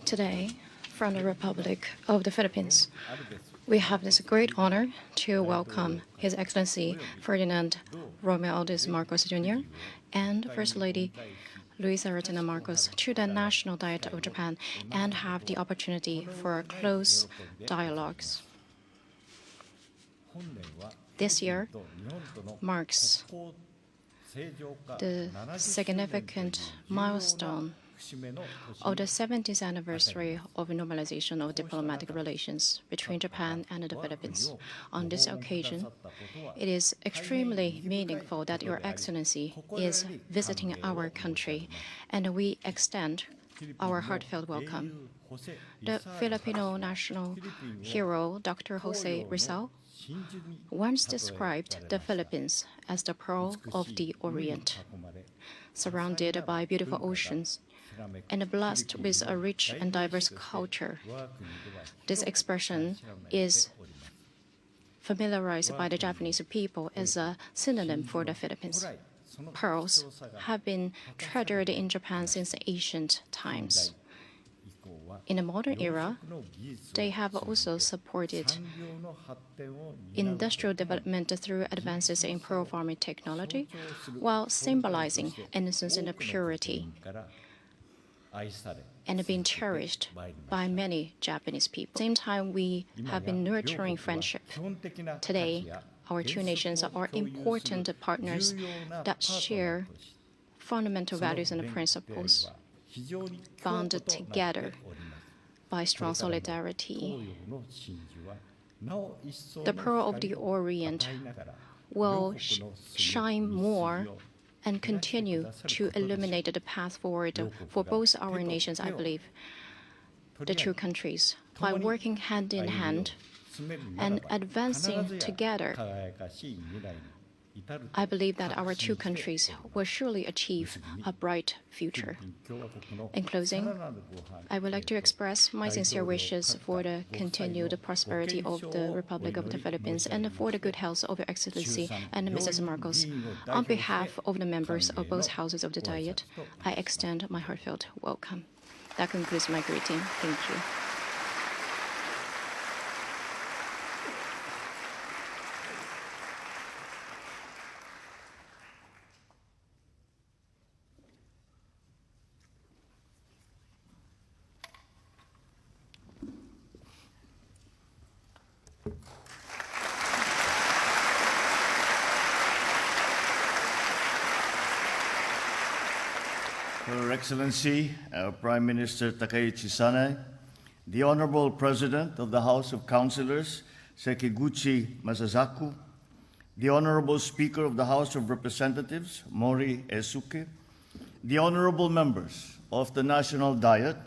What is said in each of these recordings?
Today, from the Republic of the Philippines, we have this great honor to welcome His Excellency Ferdinand Romeo Aldis Marcos Jr. and First Lady Luisa Retina Marcos to the National Diet of Japan and have the opportunity for close dialogues. This year marks the significant milestone of the 70th anniversary of normalization of diplomatic relations between Japan and the Philippines. On this occasion, it is extremely meaningful that Your Excellency is visiting our country, and we extend our heartfelt welcome. The Filipino national hero, Dr. Jose Rizal, once described the Philippines as the Pearl of the Orient, surrounded by beautiful oceans and blessed with a rich and diverse culture. This expression is familiarized by the Japanese people as a synonym for the Philippines. Pearls have been treasured in Japan since ancient times. In the modern era, they have also supported industrial development through advances in pearl farming technology, while symbolizing innocence and purity, and being cherished by many Japanese people. At the same time, we have been nurturing friendship. Today, our two nations are important partners that share fundamental values and principles, bound together by strong solidarity. The Pearl of the Orient will shine more and continue to illuminate the path forward for both our nations, I believe, the two countries, by working hand in hand and advancing together. I believe that our two countries will surely achieve a bright future. In closing, I would like to express my sincere wishes for the continued prosperity of the Republic of the Philippines and for the good health of Your Excellency and Mrs. Marcos. On behalf of the members of both houses of the Diet, I extend my heartfelt welcome. That concludes my greeting. Thank you. Her Excellency, Prime Minister Takaichi Sanae, the Honorable President of the House of Councilors, Sekiguchi Masazaku, the Honorable Speaker of the House of Representatives, Mori Esuke, the Honorable Members of the National Diet,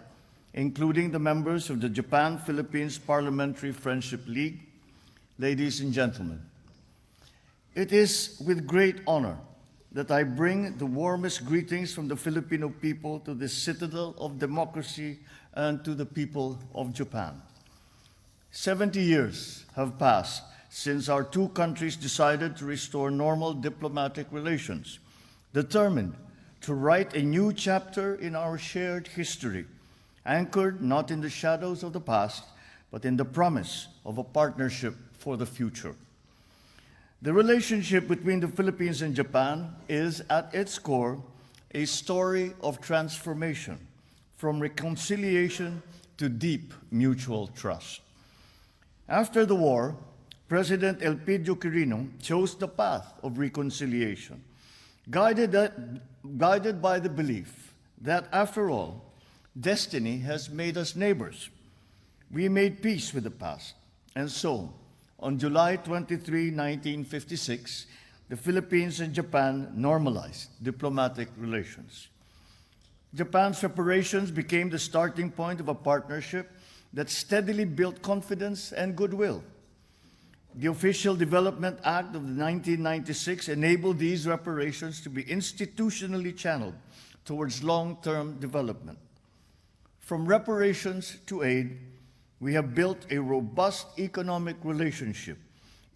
including the members of the Japan-Philippines Parliamentary Friendship League, ladies and gentlemen, it is with great honor that I bring the warmest greetings from the Filipino people to this citadel of democracy and to the people of Japan. 70 years have passed since our two countries decided to restore normal diplomatic relations, determined to write a new chapter in our shared history, anchored not in the shadows of the past, but in the promise of a partnership for the future. The relationship between the Philippines and Japan is, at its core, a story of transformation, from reconciliation to deep mutual trust. After the war, President Elpidio Quirino chose the path of reconciliation, guided by the belief that, after all, destiny has made us neighbors. We made peace with the past, and so, on July 23, 1956, the Philippines and Japan normalized diplomatic relations. Japan's reparations became the starting point of a partnership that steadily built confidence and goodwill. The Official Development Act of 1996 enabled these reparations to be institutionally channeled towards long-term development. From reparations to aid, we have built a robust economic relationship,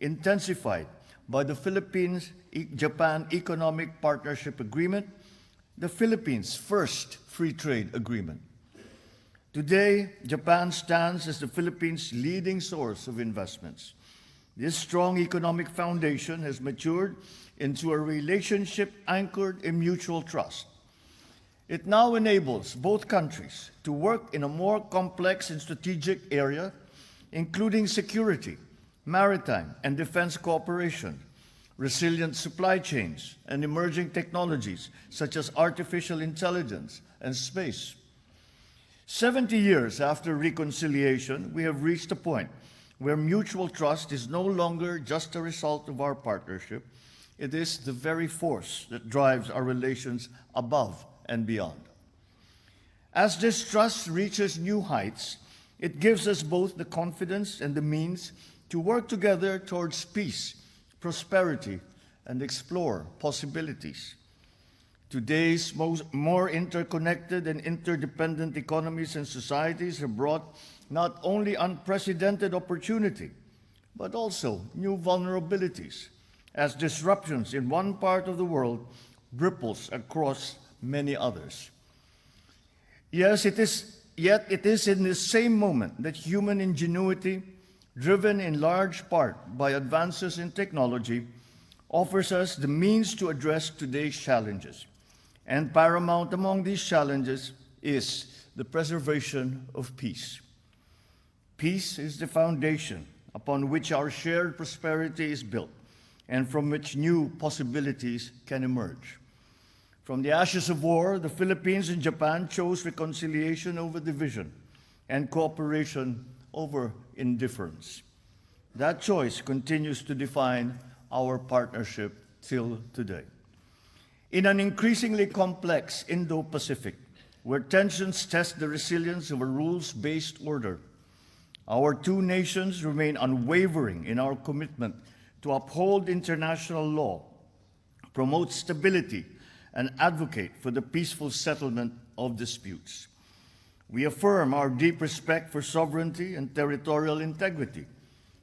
intensified by the Philippines-Japan Economic Partnership Agreement the Philippines' first free trade agreement. Today, Japan stands as the Philippines' leading source of investments. This strong economic foundation has matured into a relationship anchored in mutual trust. It now enables both countries to work in a more complex and strategic area, including security, maritime and defense cooperation, resilient supply chains, and emerging technologies such as artificial intelligence and space. 70 years after reconciliation, we have reached a point where mutual trust is no longer just a result of our partnership. It is the very force that drives our relations above and beyond. As this trust reaches new heights, it gives us both the confidence and the means to work together towards peace, prosperity, and explore possibilities. Today's more interconnected and interdependent economies and societies have brought not only unprecedented opportunity, but also new vulnerabilities, as disruptions in one part of the world ripples across many others. Yet it is in this same moment that human ingenuity, driven in large part by advances in technology, offers us the means to address today's challenges. And paramount among these challenges is the preservation of peace. Peace is the foundation upon which our shared prosperity is built and from which new possibilities can emerge. From the ashes of war, the Philippines and Japan chose reconciliation over division and cooperation over indifference. That choice continues to define our partnership till today. In an increasingly complex Indo-Pacific, where tensions test the resilience of a rules-based order, our two nations remain unwavering in our commitment to uphold international law, promote stability, and advocate for the peaceful settlement of disputes. We affirm our deep respect for sovereignty and territorial integrity,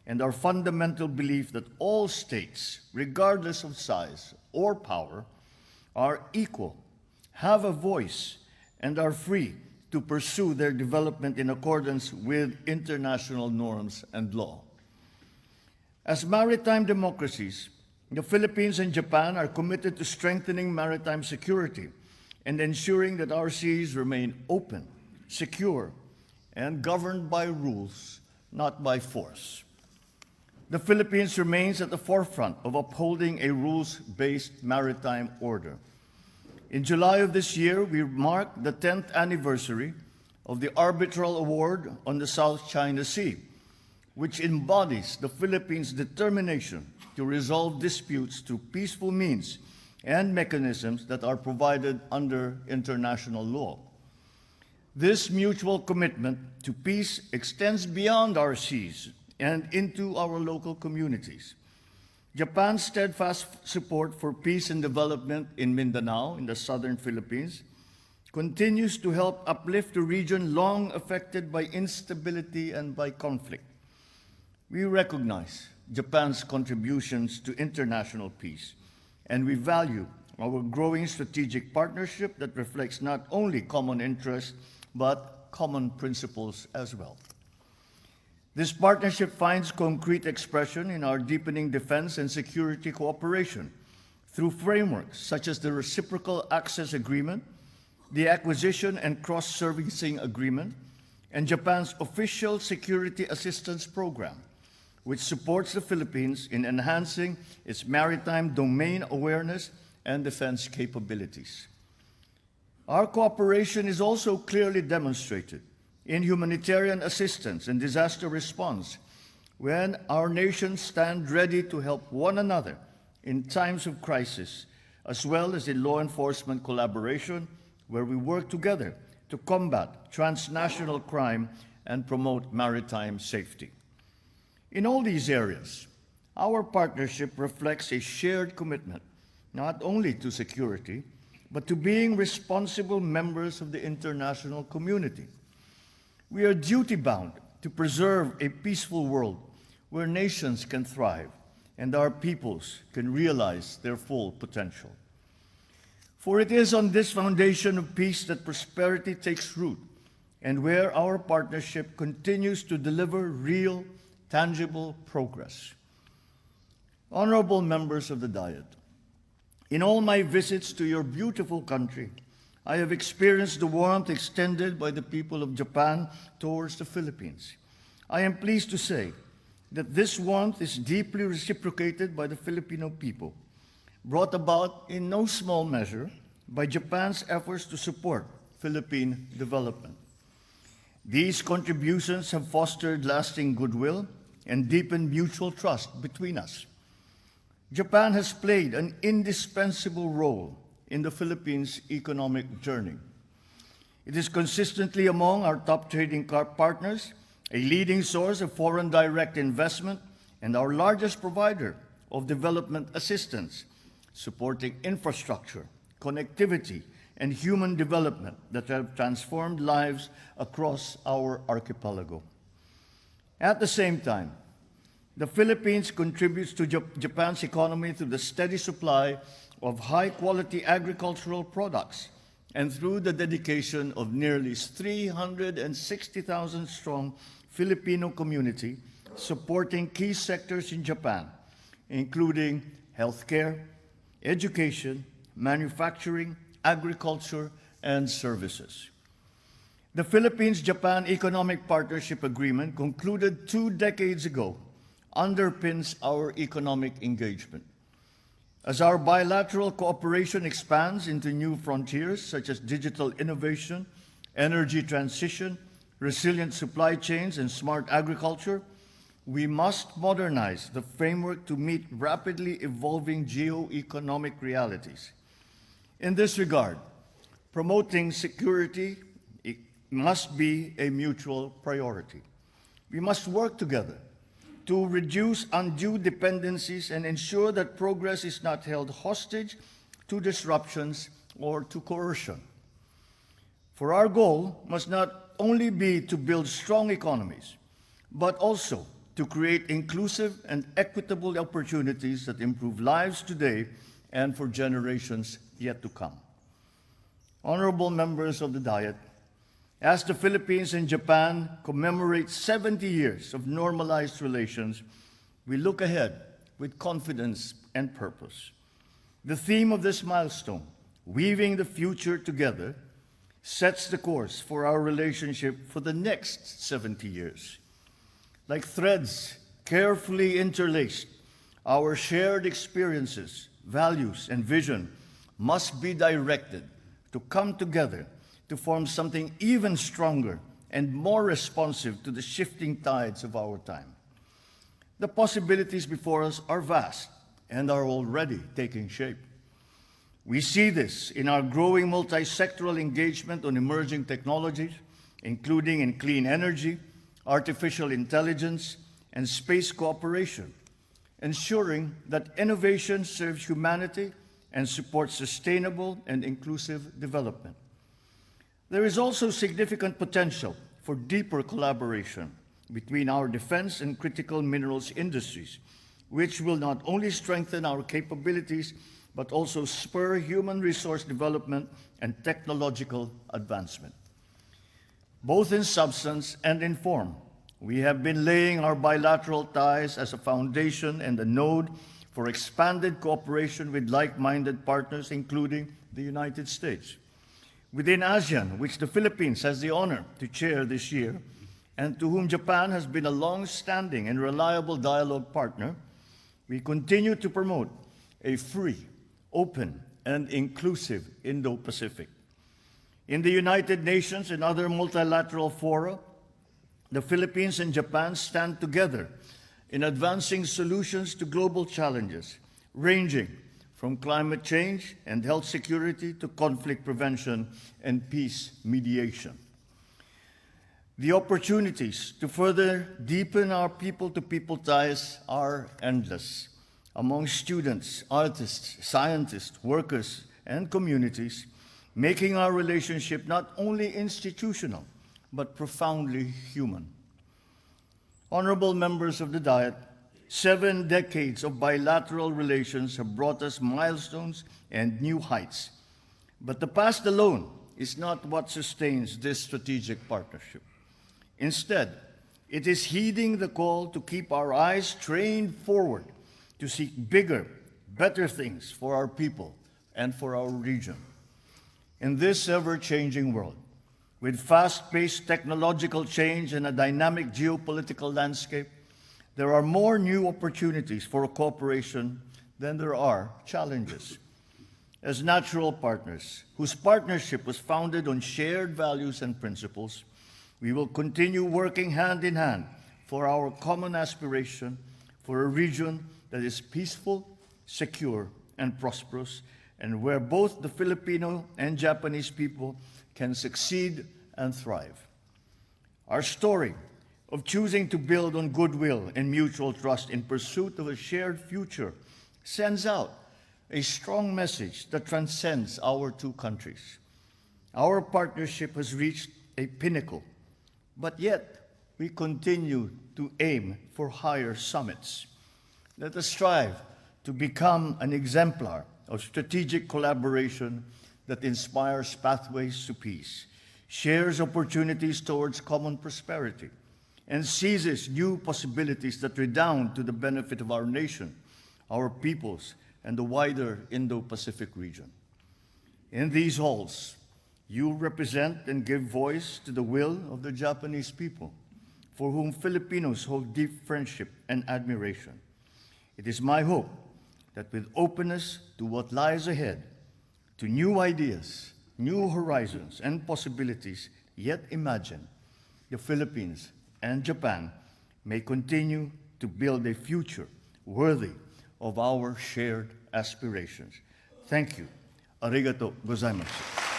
and our fundamental belief that all states, regardless of size or power, are equal, have a voice, and are free to pursue their development in accordance with international norms and law. As maritime democracies, the Philippines and Japan are committed to strengthening maritime security and ensuring that our seas remain open, secure, and governed by rules, not by force. The Philippines remains at the forefront of upholding a rules-based maritime order. In July of this year, we marked the 10th anniversary of the Arbitral Award on the South China Sea, which embodies the Philippines' determination to resolve disputes through peaceful means and mechanisms that are provided under international law. This mutual commitment to peace extends beyond our seas and into our local communities. Japan's steadfast support for peace and development in Mindanao, in the southern Philippines, continues to help uplift a region long affected by instability and by conflict. We recognize Japan's contributions to international peace, and we value our growing strategic partnership that reflects not only common interests, but common principles as well. This partnership finds concrete expression in our deepening defense and security cooperation through frameworks such as the Reciprocal Access Agreement, the Acquisition and Cross-Servicing Agreement, and Japan's Official Security Assistance Program, which supports the Philippines in enhancing its maritime domain awareness and defense capabilities. Our cooperation is also clearly demonstrated in humanitarian assistance and disaster response, when our nations stand ready to help one another in times of crisis, as well as in law enforcement collaboration, where we work together to combat transnational crime and promote maritime safety. In all these areas, our partnership reflects a shared commitment not only to security, but to being responsible members of the international community. We are duty-bound to preserve a peaceful world where nations can thrive and our peoples can realize their full potential. For it is on this foundation of peace that prosperity takes root, and where our partnership continues to deliver real, tangible progress. Honorable members of the Diet, in all my visits to your beautiful country, I have experienced the warmth extended by the people of Japan towards the Philippines. I am pleased to say that this warmth is deeply reciprocated by the Filipino people, brought about in no small measure by Japan's efforts to support Philippine development. These contributions have fostered lasting goodwill and deepened mutual trust between us. Japan has played an indispensable role in the Philippines' economic journey. It is consistently among our top trading partners, a leading source of foreign direct investment, and our largest provider of development assistance, supporting infrastructure, connectivity, and human development that have transformed lives across our archipelago. At the same time, the Philippines contributes to Japan's economy through the steady supply of high-quality agricultural products and through the dedication of nearly 360,000 strong Filipino community supporting key sectors in Japan, including healthcare, education, manufacturing, agriculture, and services. The Philippines-Japan Economic Partnership Agreement, concluded 2 decades ago, underpins our economic engagement. As our bilateral cooperation expands into new frontiers such as digital innovation, energy transition, resilient supply chains, and smart agriculture, we must modernize the framework to meet rapidly evolving geo-economic realities. In this regard, promoting security must be a mutual priority. We must work together to reduce undue dependencies and ensure that progress is not held hostage to disruptions or to coercion. For our goal must not only be to build strong economies, but also to create inclusive and equitable opportunities that improve lives today and for generations yet to come. Honorable members of the Diet, as the Philippines and Japan commemorate 70 years of normalized relations, we look ahead with confidence and purpose. The theme of this milestone, Weaving the Future Together, sets the course for our relationship for the next 70 years. Like threads carefully interlaced, our shared experiences, values, and vision must be directed to come together to form something even stronger and more responsive to the shifting tides of our time. The possibilities before us are vast and are already taking shape. We see this in our growing multi-sectoral engagement on emerging technologies, including in clean energy, artificial intelligence, and space cooperation, ensuring that innovation serves humanity and supports sustainable and inclusive development. There is also significant potential for deeper collaboration between our defense and critical minerals industries, which will not only strengthen our capabilities, but also spur human resource development and technological advancement. Both in substance and in form, we have been laying our bilateral ties as a foundation and a node for expanded cooperation with like-minded partners, including the United States. Within ASEAN, which the Philippines has the honor to chair this year, and to whom Japan has been a long-standing and reliable dialogue partner, we continue to promote a free, open, and inclusive Indo-Pacific. In the United Nations and other multilateral fora, the Philippines and Japan stand together in advancing solutions to global challenges, ranging from climate change and health security to conflict prevention and peace mediation. The opportunities to further deepen our people-to-people ties are endless. Among students, artists, scientists, workers, and communities, making our relationship not only institutional, but profoundly human. Honorable members of the Diet, 7 decades of bilateral relations have brought us milestones and new heights. But the past alone is not what sustains this strategic partnership. Instead, it is heeding the call to keep our eyes trained forward to seek bigger, better things for our people and for our region. In this ever-changing world, with fast-paced technological change and a dynamic geopolitical landscape, there are more new opportunities for cooperation than there are challenges. As natural partners, whose partnership was founded on shared values and principles, we will continue working hand in hand for our common aspiration for a region that is peaceful, secure, and prosperous, and where both the Filipino and Japanese people can succeed and thrive. Our story of choosing to build on goodwill and mutual trust in pursuit of a shared future sends out a strong message that transcends our two countries. Our partnership has reached a pinnacle, but yet we continue to aim for higher summits. Let us strive to become an exemplar of strategic collaboration that inspires pathways to peace, shares opportunities towards common prosperity, and seizes new possibilities that redound to the benefit of our nation, our peoples, and the wider Indo-Pacific region. In these halls, you represent and give voice to the will of the Japanese people, for whom Filipinos hold deep friendship and admiration. It is my hope that with openness to what lies ahead, to new ideas, new horizons, and possibilities yet imagined, the Philippines and Japan may continue to build a future worthy of our shared aspirations. Thank you. Arigato gozaimasu.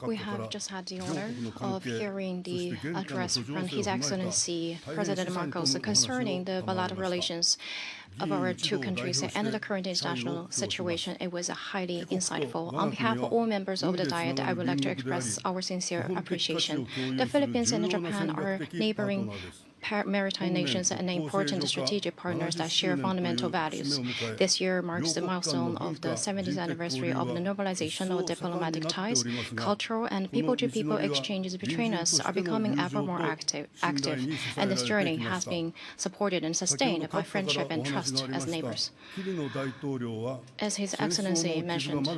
We have just had the honor of hearing the address from His Excellency President Marcos concerning the bilateral relations of our two countries and the current international situation. It was highly insightful. On behalf of all members of the Diet, I would like to express our sincere appreciation. The Philippines and Japan are neighboring maritime nations and important strategic partners that share fundamental values. This year marks the milestone of the 70th anniversary of the normalization of diplomatic ties. Cultural and people-to-people exchanges between us are becoming ever more active, and this journey has been supported and sustained by friendship and trust as neighbors. As His Excellency mentioned,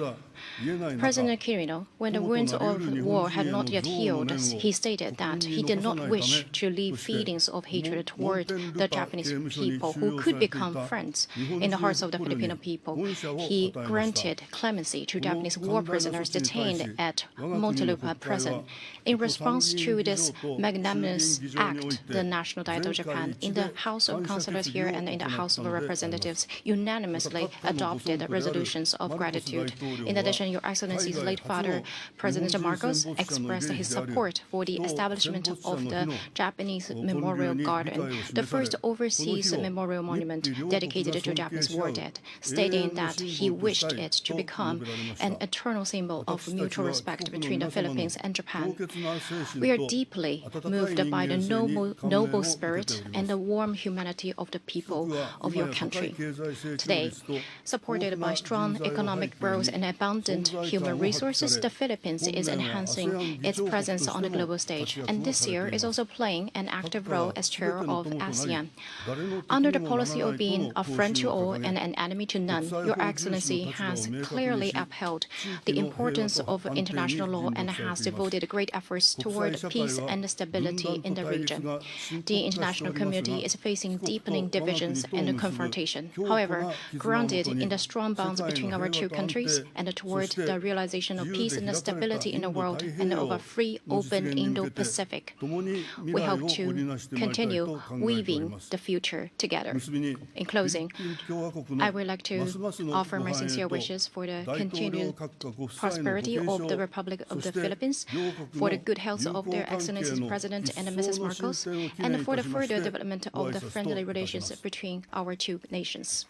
President Quirino, when the wounds of war had not yet healed, he stated that he did not wish to leave feelings of hatred toward the Japanese people who could become friends in the hearts of the Filipino people. He granted clemency to Japanese war prisoners detained at Montelupa prison. In response to this magnanimous act, the National Diet of Japan, in the House of Councilors here and in the House of Representatives, unanimously adopted resolutions of gratitude. In addition, Your Excellency's late father, President Marcos, expressed his support for the establishment of the Japanese Memorial Garden, the first overseas memorial monument dedicated to Japanese war dead, stating that he wished it to become an eternal symbol of mutual respect between the Philippines and Japan. We are deeply moved by the noble spirit and the warm humanity of the people of your country. Today, supported by strong economic growth and abundant human resources, the Philippines is enhancing its presence on the global stage, and this year is also playing an active role as chair of ASEAN. Under the policy of being a friend to all and an enemy to none, Your Excellency has clearly upheld the importance of international law and has devoted great efforts toward peace and stability in the region. The international community is facing deepening divisions and confrontation. However, grounded in the strong bonds between our two countries and toward the realization of peace and stability in the world and of a free, open Indo-Pacific, we hope to continue weaving the future together. In closing, I would like to offer my sincere wishes for the continued prosperity of the Republic of the Philippines, for the good health of Their Excellencies President and Mrs. Marcos, and for the further development of the friendly relations between our two nations.